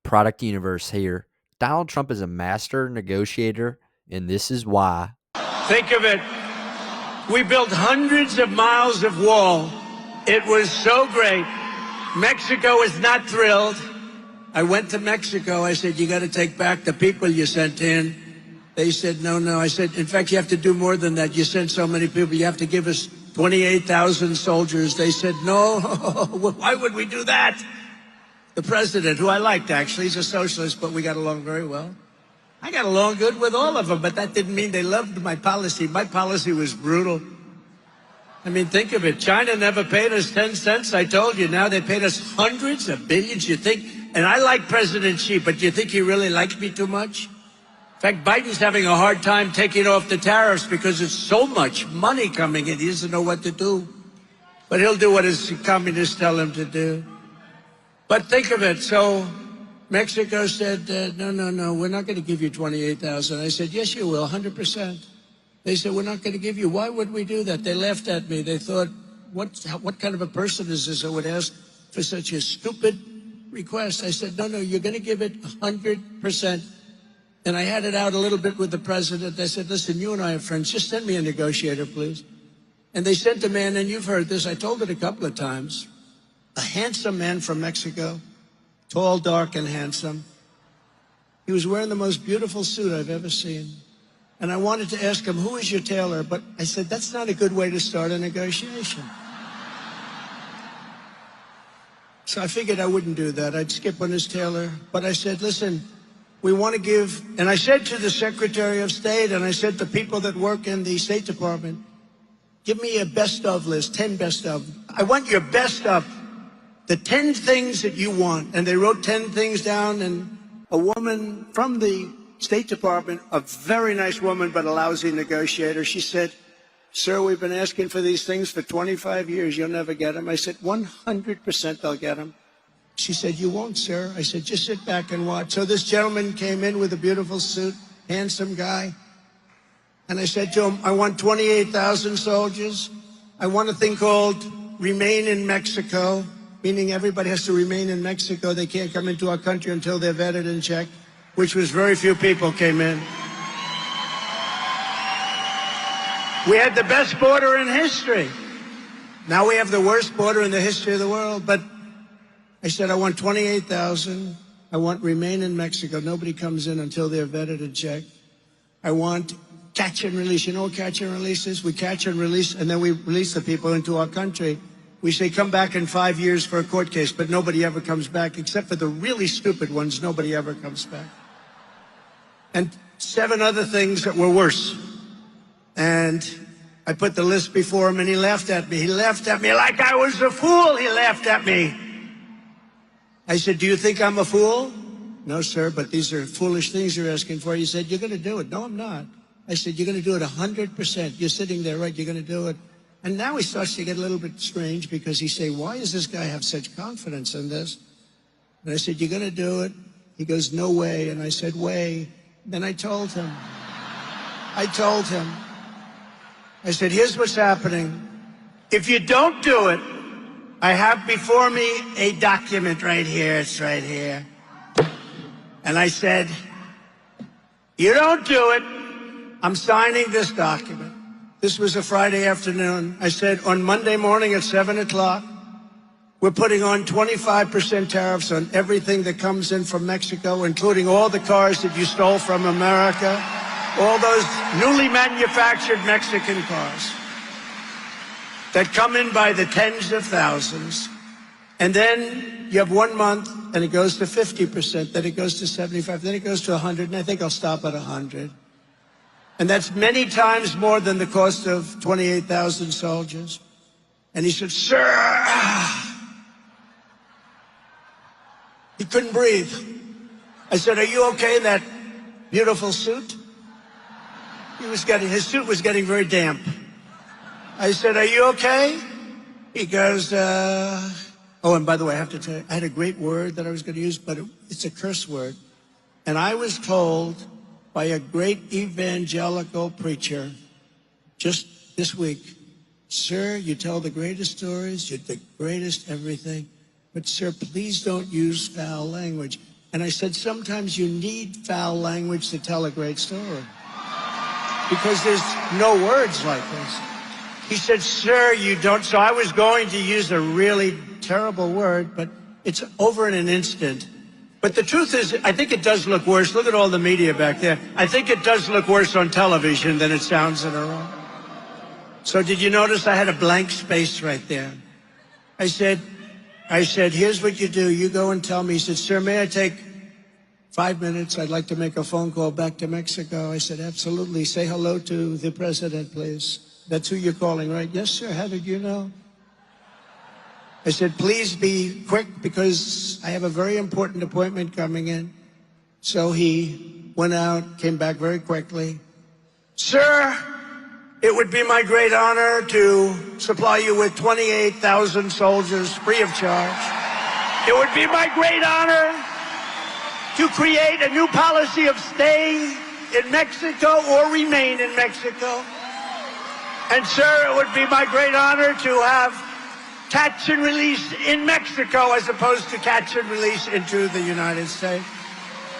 product universe here. Donald Trump is a master negotiator, and this is why. Think of it. We built hundreds of miles of wall. It was so great. Mexico is not thrilled. I went to Mexico. I said, you got to take back the people you sent in. They said, no, no. I said, in fact, you have to do more than that. You sent so many people. You have to give us 28,000 soldiers. They said, no, why would we do that? The president, who I liked, actually, he's a socialist, but we got along very well. I got along good with all of them, but that didn't mean they loved my policy. My policy was brutal. I mean, think of it. China never paid us 10 cents, I told you. Now they paid us hundreds of billions, you think? And I like President Xi, but do you think he really likes me too much? In fact, Biden's having a hard time taking off the tariffs because it's so much money coming in. He doesn't know what to do. But he'll do what his communists tell him to do. But think of it. So Mexico said, no, no, no, we're not going to give you 28,000. I said, yes, you will, 100%. They said, we're not going to give you. Why would we do that? They laughed at me. They thought, what kind of a person is this that would ask for such a stupid request? I said, no, no, you're going to give it 100%. And I had it out a little bit with the president. I said, listen, you and I are friends. Just send me a negotiator, please. And they sent a man, and you've heard this. I told it a couple of times. A handsome man from Mexico, tall, dark, and handsome. He was wearing the most beautiful suit I've ever seen. And I wanted to ask him, who is your tailor? But I said, that's not a good way to start a negotiation. So I figured I wouldn't do that. I'd skip on his tailor. But I said, listen, we want to give, and I said to the Secretary of State, and I said to people that work in the State Department, give me a best of list, 10 best of. I want your best of. The 10 things that you want. And they wrote 10 things down, and a woman from the State Department, a very nice woman, but a lousy negotiator, she said, sir, we've been asking for these things for 25 years. You'll never get them. I said, 100% I'll get them. She said, you won't, sir. I said, just sit back and watch. So this gentleman came in with a beautiful suit, handsome guy. And I said to him, I want 28,000 soldiers. I want a thing called Remain in Mexico. Meaning everybody has to remain in Mexico. They can't come into our country until they're vetted and checked, which was very few people came in. We had the best border in history. Now we have the worst border in the history of the world. But I said, I want 28,000. I want remain in Mexico. Nobody comes in until they're vetted and checked. I want catch and release. You know what catch and release is? We catch and release, and then we release the people into our country. We say, come back in 5 years for a court case, but nobody ever comes back, except for the really stupid ones. Nobody ever comes back. And 7 other things that were worse. And I put the list before him, and he laughed at me. He laughed at me like I was a fool. He laughed at me. I said, do you think I'm a fool? No, sir, but these are foolish things you're asking for. He said, you're going to do it. No, I'm not. I said, you're going to do it 100%. You're sitting there, right? You're going to do it. And now he starts to get a little bit strange because he say, why does this guy have such confidence in this? And I said, you're going to do it? He goes, no way. And I said, way. Then I told him. I said, here's what's happening. If you don't do it, I have before me a document right here. It's right here. And I said, you don't do it, I'm signing this document. This was a Friday afternoon. I said, on Monday morning at 7 o'clock, we're putting on 25% tariffs on everything that comes in from Mexico, including all the cars that you stole from America, all those newly manufactured Mexican cars that come in by the tens of thousands. And then you have 1 month, and it goes to 50%, then it goes to 75%, then it goes to 100, and I think I'll stop at 100. And that's many times more than the cost of 28,000 soldiers. And he said, sir, he couldn't breathe. I said, are you okay in that beautiful suit? His suit was getting very damp. I said, are you okay? He goes, oh, and by the way, I have to tell you, I had a great word that I was going to use, but it's a curse word. And I was told by a great evangelical preacher just this week, sir, you tell the greatest stories, you're the greatest everything, but sir, please don't use foul language. And I said, sometimes you need foul language to tell a great story because there's no words like this. He said, sir, you don't. So I was going to use a really terrible word, but it's over in an instant. But the truth is, I think it does look worse. Look at all the media back there. I think it does look worse on television than it sounds in a room. So did you notice I had a blank space right there? I said, here's what you do. You go and tell me. He said, sir, may I take 5 minutes? I'd like to make a phone call back to Mexico. I said, absolutely. Say hello to the president, please. That's who you're calling, right? Yes, sir. How did you know? I said, please be quick because I have a very important appointment coming in. So he went out, came back very quickly. Sir, it would be my great honor to supply you with 28,000 soldiers free of charge. It would be my great honor to create a new policy of stay in Mexico or remain in Mexico. And sir, it would be my great honor to have catch and release in Mexico as opposed to catch and release into the United States.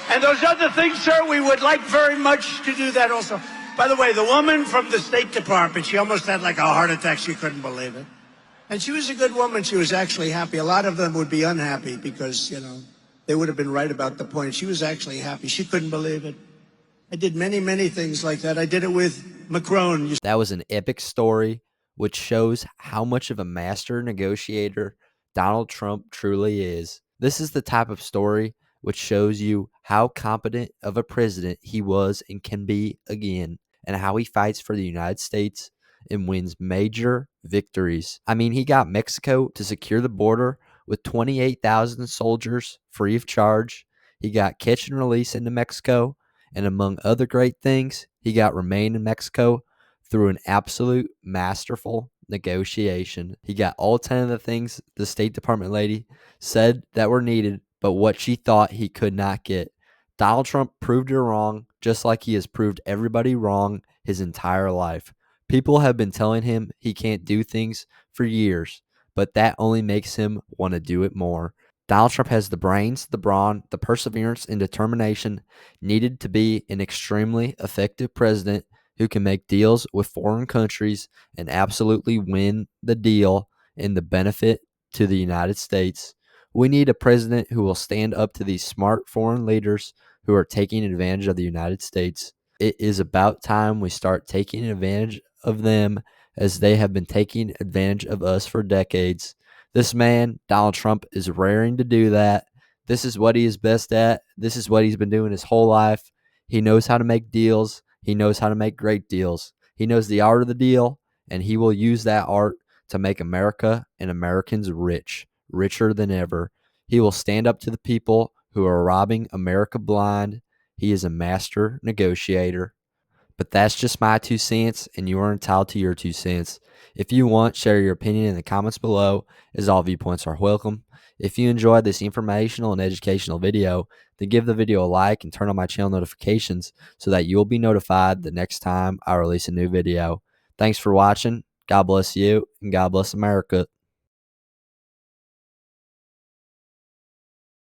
And those other things, sir, we would like very much to do that also. By the way, the woman from the State Department, she almost had like a heart attack. She couldn't believe it. And she was a good woman. She was actually happy. A lot of them would be unhappy because, you know, they would have been right about the point. She was actually happy. She couldn't believe it. I did many, many things like that. I did it with Macron. That was an epic story, which shows how much of a master negotiator Donald Trump truly is. This is the type of story which shows you how competent of a president he was and can be again, and how he fights for the United States and wins major victories. I mean, he got Mexico to secure the border with 28,000 soldiers free of charge. He got catch and release into Mexico. And among other great things, he got remain in Mexico through an absolute masterful negotiation. He got all 10 of the things the State Department lady said that were needed, but what she thought he could not get. Donald Trump proved her wrong, just like he has proved everybody wrong his entire life. People have been telling him he can't do things for years, but that only makes him want to do it more. Donald Trump has the brains, the brawn, the perseverance, and determination needed to be an extremely effective president who can make deals with foreign countries and absolutely win the deal in the benefit to the United States. We need a president who will stand up to these smart foreign leaders who are taking advantage of the United States. It is about time we start taking advantage of them as they have been taking advantage of us for decades. This man, Donald Trump, is raring to do that. This is what he is best at. This is what he's been doing his whole life. He knows how to make deals. He knows how to make great deals. He knows the art of the deal, and he will use that art to make America and Americans rich, richer than ever. He will stand up to the people who are robbing America blind. He is a master negotiator. But that's just my 2 cents, and you are entitled to your 2 cents. If you want, share your opinion in the comments below, as all viewpoints are welcome. If you enjoyed this informational and educational video, then give the video a like and turn on my channel notifications so that you will be notified the next time I release a new video. Thanks for watching. God bless you, and God bless America.